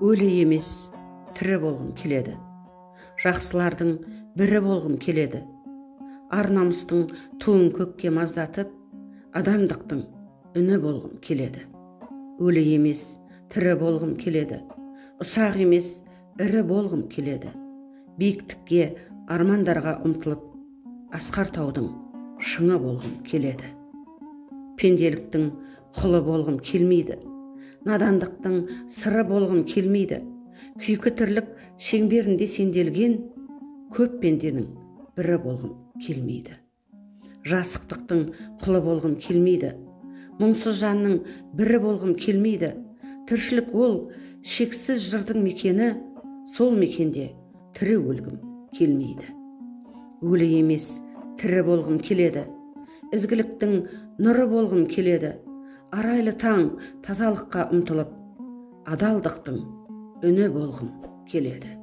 өлі емес, тірі болғым келеді. Жақсылардың бірі болғым келеді. Ар-намыстың туын көкке маздатып, адамдықтың үні болғым келеді. Өлі емес, тірі болғым келеді. Ұсақ емес, ірі болғым келеді. Биіктікке, армандарға ұмтылып, асқар таудың шыңы болғым келеді. Пенделіктің құлы болғым келмейді. Надандықтың сыры болғым келмейді. Күйкі тірлік шеңберінде сенделген көп пенденің бірі болғым келмейді. Жасықтықтың құлы болғым келмейді. Мұңсыз жанның бірі болғым келмейді. Тіршілік ол шексіз жырдың мекені, сол мекенде тірі өлгім келмейді. Өлі емес, тірі болғым келеді. Ізгіліктің нұры болғым келеді. Арайлы таң тазалыққа ұмтылып, адалдықтың үні болғым келеді.